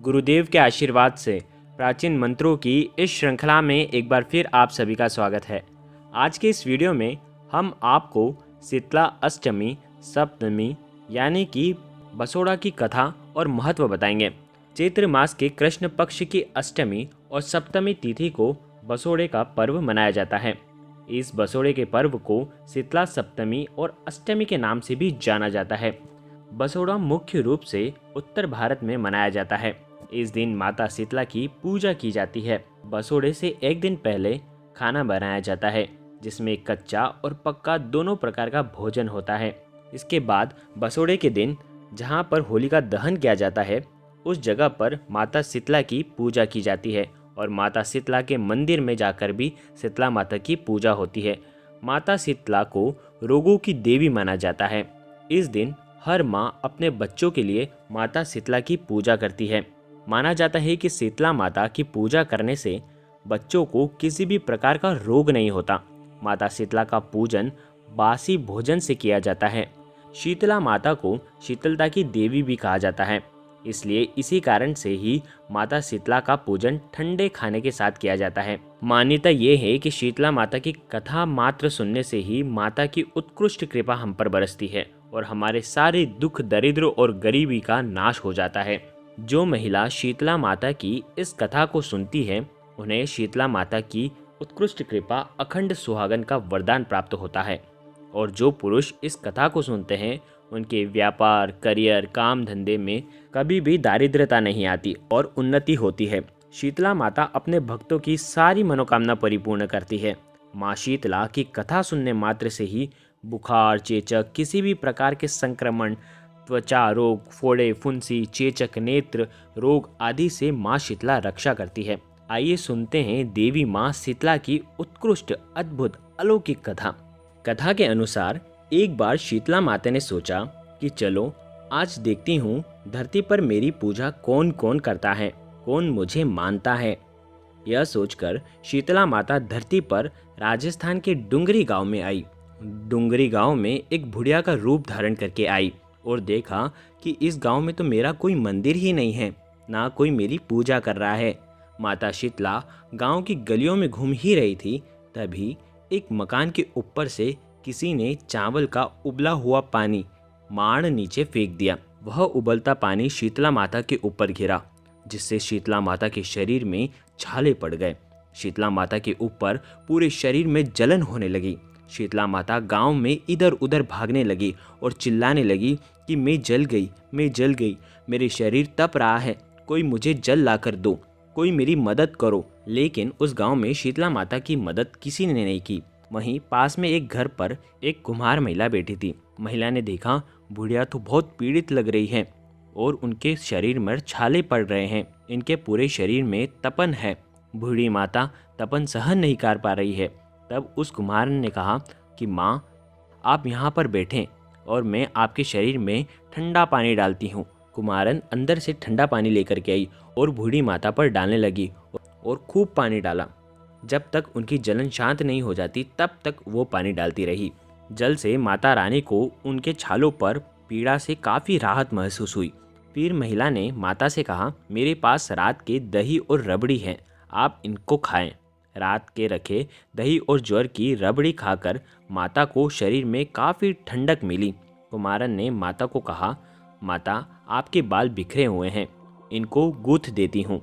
गुरुदेव के आशीर्वाद से प्राचीन मंत्रों की इस श्रृंखला में एक बार फिर आप सभी का स्वागत है। आज के इस वीडियो में हम आपको शीतला अष्टमी सप्तमी यानी कि बसोड़ा की कथा और महत्व बताएंगे। चैत्र मास के कृष्ण पक्ष की अष्टमी और सप्तमी तिथि को बसोड़े का पर्व मनाया जाता है। इस बसोड़े के पर्व को शीतला सप्तमी और अष्टमी के नाम से भी जाना जाता है। बसोड़ा मुख्य रूप से उत्तर भारत में मनाया जाता है। इस दिन माता शीतला की पूजा की जाती है। बसोड़े से एक दिन पहले खाना बनाया जाता है जिसमें कच्चा और पक्का दोनों प्रकार का भोजन होता है। इसके बाद बसोड़े के दिन जहां पर होलिका दहन किया जाता है उस जगह पर माता शीतला की पूजा की जाती है और माता शीतला के मंदिर में जाकर भी शीतला माता की पूजा होती है। माता शीतला को रोगों की देवी माना जाता है। इस दिन हर माँ अपने बच्चों के लिए माता शीतला की पूजा करती है। माना जाता है कि शीतला माता की पूजा करने से बच्चों को किसी भी प्रकार का रोग नहीं होता। माता शीतला का पूजन बासी भोजन से किया जाता है। शीतला माता को शीतलता की देवी भी कहा जाता है, इसलिए इसी कारण से ही माता शीतला का पूजन ठंडे खाने के साथ किया जाता है। मान्यता ये है कि शीतला माता की कथा मात्र सुनने से ही माता की उत्कृष्ट कृपा हम पर बरसती है और हमारे सारे दुख दरिद्र और गरीबी का नाश हो जाता है। जो महिला शीतला माता की इस कथा को सुनती है उन्हें शीतला माता की उत्कृष्ट कृपा अखंड सुहागन का वरदान प्राप्त होता है और जो पुरुष इस कथा को सुनते हैं उनके व्यापार, करियर, काम धंधे में कभी भी दारिद्रता नहीं आती और उन्नति होती है। शीतला माता अपने भक्तों की सारी मनोकामना परिपूर्ण करती है। माँ शीतला की कथा सुनने मात्र से ही बुखार, चेचक, किसी भी प्रकार के संक्रमण, त्वचा रोग, फोड़े, फुंसी, चेचक, नेत्र रोग आदि से माँ शीतला रक्षा करती है। आइए सुनते हैं देवी माँ शीतला की उत्कृष्ट अद्भुत अलौकिक कथा। कथा के अनुसार एक बार शीतला माता ने सोचा कि चलो आज देखती हूँ धरती पर मेरी पूजा कौन कौन करता है, कौन मुझे मानता है। यह सोचकर शीतला माता धरती पर राजस्थान के डुंगरी गांव में आई। डुंगरी गांव में एक बुढ़िया का रूप धारण करके आई और देखा कि इस गांव में तो मेरा कोई मंदिर ही नहीं है, ना कोई मेरी पूजा कर रहा है। माता शीतला गांव की गलियों में घूम ही रही थी, तभी एक मकान के ऊपर से किसी ने चावल का उबला हुआ पानी माड़ नीचे फेंक दिया। वह उबलता पानी शीतला माता के ऊपर गिरा, जिससे शीतला माता के शरीर में छाले पड़ गए। शीतला माता के ऊपर पूरे शरीर में जलन होने लगी। शीतला माता गांव में इधर उधर भागने लगी और चिल्लाने लगी कि मैं जल गई, मैं जल गई, मेरे शरीर तप रहा है, कोई मुझे जल लाकर दो, कोई मेरी मदद करो। लेकिन उस गांव में शीतला माता की मदद किसी ने नहीं की। वहीं पास में एक घर पर एक कुम्हार महिला बैठी थी। महिला ने देखा बुढ़िया तो बहुत पीड़ित लग रही है और उनके शरीर में छाले पड़ रहे हैं, इनके पूरे शरीर में तपन है। बूढ़ी माता तपन सहन नहीं कर पा रही है। तब उस कुम्हार ने कहा कि माँ आप यहाँ पर बैठें और मैं आपके शरीर में ठंडा पानी डालती हूँ। कुम्हारन अंदर से ठंडा पानी लेकर के आई और बूढ़ी माता पर डालने लगी और खूब पानी डाला। जब तक उनकी जलन शांत नहीं हो जाती तब तक वो पानी डालती रही। जल से माता रानी को उनके छालों पर पीड़ा से काफ़ी राहत महसूस हुई। फिर महिला ने माता से कहा मेरे पास रात के दही और रबड़ी है, आप इनको खाएं। रात के रखे दही और ज्वर की रबड़ी खाकर माता को शरीर में काफ़ी ठंडक मिली। कुमारन ने माता को कहा माता आपके बाल बिखरे हुए हैं, इनको गूंथ देती हूँ।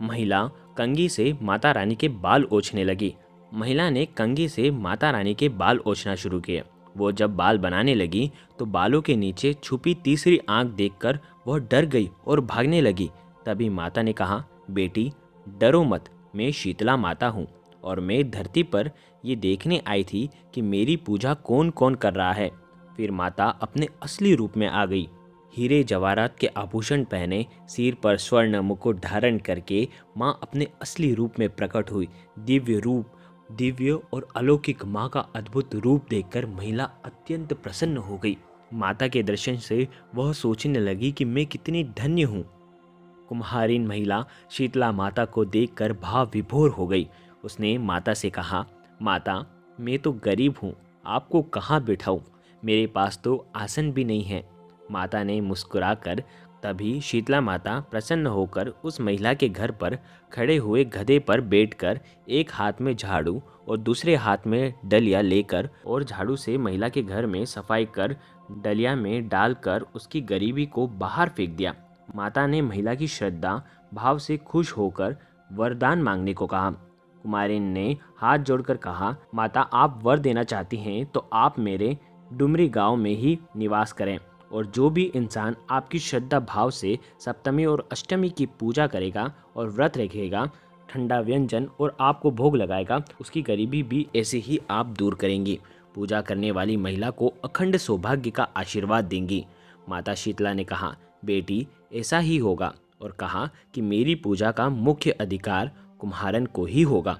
महिला कंघी से माता रानी के बाल ओछने लगी। महिला ने कंघी से माता रानी के बाल ओछना शुरू किए। वो जब बाल बनाने लगी तो बालों के नीचे छुपी तीसरी आंख देखकर वह डर गई और भागने लगी। तभी माता ने कहा बेटी डरो मत, मैं शीतला माता हूँ और मैं धरती पर ये देखने आई थी कि मेरी पूजा कौन कौन कर रहा है। फिर माता अपने असली रूप में आ गई। हीरे जवाहरात के आभूषण पहने, सिर पर स्वर्ण मुकुट धारण करके माँ अपने असली रूप में प्रकट हुई। दिव्य और अलौकिक माँ का अद्भुत रूप देखकर महिला अत्यंत प्रसन्न हो गई। माता के दर्शन से वह सोचने लगी कि मैं कितनी धन्य हूँ। कुम्हारिन महिला शीतला माता को देखकर भाव विभोर हो गई। उसने माता से कहा माता मैं तो गरीब हूँ, आपको कहाँ बिठाऊँ, मेरे पास तो आसन भी नहीं है। माता ने मुस्कुराकर तभी शीतला माता प्रसन्न होकर उस महिला के घर पर खड़े हुए गधे पर बैठकर एक हाथ में झाड़ू और दूसरे हाथ में डलिया लेकर और झाड़ू से महिला के घर में सफाई कर डलिया में डालकर उसकी गरीबी को बाहर फेंक दिया। माता ने महिला की श्रद्धा भाव से खुश होकर वरदान मांगने को कहा। कुमारिन ने हाथ जोड़कर कहा, माता आप वर देना चाहती हैं तो आप मेरे डुमरी गांव में ही निवास करें और जो भी इंसान आपकी श्रद्धा भाव से सप्तमी और अष्टमी की पूजा करेगा और व्रत रखेगा, ठंडा व्यंजन और आपको भोग लगाएगा, उसकी गरीबी भी ऐसे ही आप दूर करेंगी। पूजा करने वाली महिला को अखंड सौभाग्य का आशीर्वाद देंगी। माता शीतला ने कहा, बेटी ऐसा ही होगा, और कहा कि मेरी पूजा का मुख्य अधिकार कुम्हारन को ही होगा।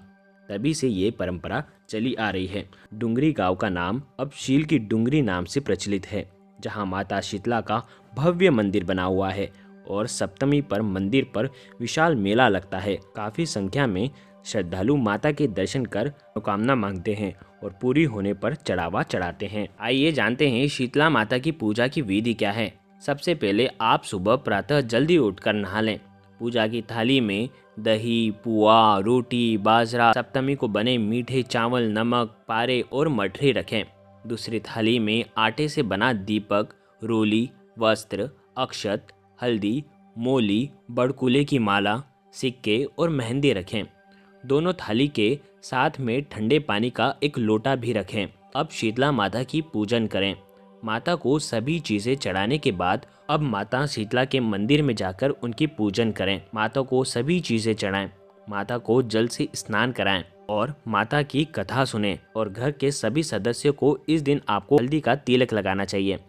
तभी से ये परंपरा चली आ रही है। डुंगरी गांव का नाम अब शील की डुंगरी नाम से प्रचलित है, जहां माता शीतला का भव्य मंदिर बना हुआ है और सप्तमी पर मंदिर पर विशाल मेला लगता है। काफ़ी संख्या में श्रद्धालु माता के दर्शन कर मनोकामना मांगते हैं और पूरी होने पर चढ़ावा चढ़ाते हैं। आइए जानते हैं शीतला माता की पूजा की विधि क्या है। सबसे पहले आप सुबह प्रातः जल्दी उठकर नहा लें। पूजा की थाली में दही, पुआ, रोटी, बाजरा, सप्तमी को बने मीठे चावल, नमक, पारे और मठरी रखें। दूसरी थाली में आटे से बना दीपक, रोली, वस्त्र, अक्षत, हल्दी, मोली, बड़कुले की माला, सिक्के और मेहंदी रखें। दोनों थाली के साथ में ठंडे पानी का एक लोटा भी रखें। अब शीतला माता की पूजन करें। माता को सभी चीज़ें चढ़ाने के बाद अब माता शीतला के मंदिर में जाकर उनकी पूजन करें। माता को सभी चीज़ें चढ़ाएं, माता को जल से स्नान कराएं और माता की कथा सुनें। और घर के सभी सदस्यों को इस दिन आपको हल्दी का तिलक लगाना चाहिए।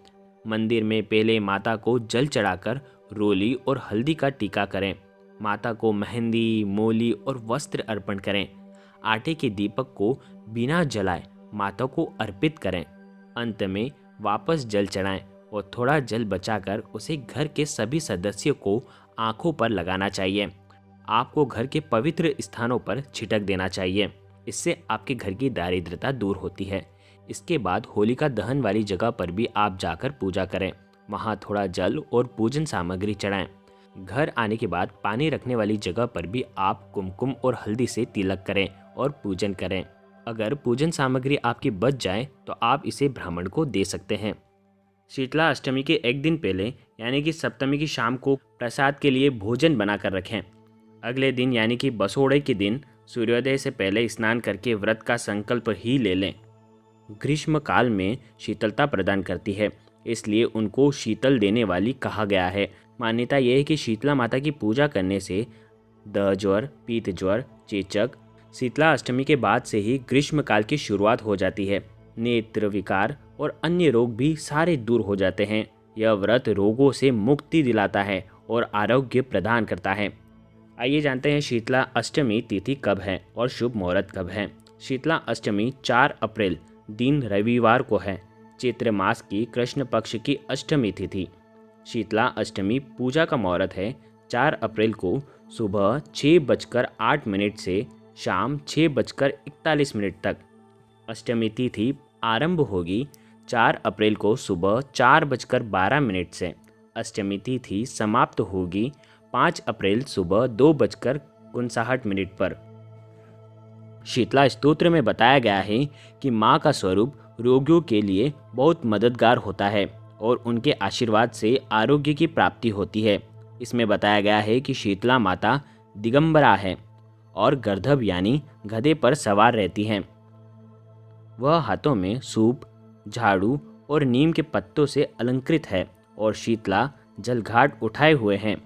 मंदिर में पहले माता को जल चढ़ाकर रोली और हल्दी का टीका करें। माता को मेहंदी, मोली और वस्त्र अर्पण करें। आटे के दीपक को बिना जलाए माता को अर्पित करें। अंत में वापस जल चढ़ाएं और थोड़ा जल बचाकर उसे घर के सभी सदस्यों को आंखों पर लगाना चाहिए। आपको घर के पवित्र स्थानों पर छिटक देना चाहिए। इससे आपके घर की दारिद्रता दूर होती है। इसके बाद होलिका दहन वाली जगह पर भी आप जाकर पूजा करें। वहाँ थोड़ा जल और पूजन सामग्री चढ़ाएं। घर आने के बाद पानी रखने वाली जगह पर भी आप कुमकुम और हल्दी से तिलक करें और पूजन करें। अगर पूजन सामग्री आपकी बच जाए तो आप इसे ब्राह्मण को दे सकते हैं। शीतला अष्टमी के एक दिन पहले यानी कि सप्तमी की शाम को प्रसाद के लिए भोजन बनाकर रखें। अगले दिन यानी कि बसोड़े के दिन सूर्योदय से पहले स्नान करके व्रत का संकल्प ही ले लें। ग्रीष्म काल में शीतलता प्रदान करती है, इसलिए उनको शीतल देने वाली कहा गया है। मान्यता यह है कि शीतला माता की पूजा करने से दह ज्वर, पीत ज्वर, चेचक शीतला अष्टमी के बाद से ही ग्रीष्म काल की शुरुआत हो जाती है। नेत्र विकार और अन्य रोग भी सारे दूर हो जाते हैं। यह व्रत रोगों से मुक्ति दिलाता है और आरोग्य प्रदान करता है। आइए जानते हैं शीतला अष्टमी तिथि कब है और शुभ मुहूर्त कब है। शीतला अष्टमी 4 अप्रैल दिन रविवार को है। चैत्र मास की कृष्ण पक्ष की अष्टमी तिथि। शीतला अष्टमी पूजा का मुहूर्त है 4 अप्रैल को सुबह 6:08 से शाम 6:41 तक। अष्टमी तिथि आरंभ होगी 4 अप्रैल को सुबह 4:12 से। अष्टमी तिथि समाप्त होगी 5 अप्रैल सुबह 2:59 पर। शीतला स्तोत्र में बताया गया है कि माँ का स्वरूप रोगियों के लिए बहुत मददगार होता है और उनके आशीर्वाद से आरोग्य की प्राप्ति होती है। इसमें बताया गया है कि शीतला माता दिगंबरा है और गर्दभ यानी गधे पर सवार रहती हैं। वह हाथों में सूप, झाड़ू और नीम के पत्तों से अलंकृत है और शीतला जलघाट उठाए हुए हैं।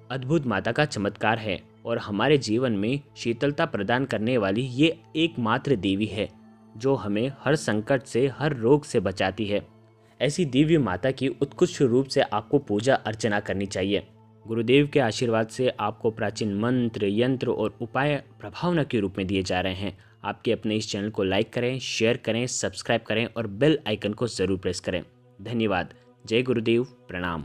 अद्भुत माता का चमत्कार है और हमारे जीवन में शीतलता प्रदान करने वाली ये एकमात्र देवी है जो हमें हर संकट से, हर रोग से बचाती है। ऐसी दिव्य माता की उत्कृष्ट रूप से आपको पूजा अर्चना करनी चाहिए। गुरुदेव के आशीर्वाद से आपको प्राचीन मंत्र, यंत्र और उपाय प्रभावना के रूप में दिए जा रहे हैं। आपके अपने इस चैनल को लाइक करें, शेयर करें, सब्सक्राइब करें और बेल आइकन को ज़रूर प्रेस करें। धन्यवाद। जय गुरुदेव। प्रणाम।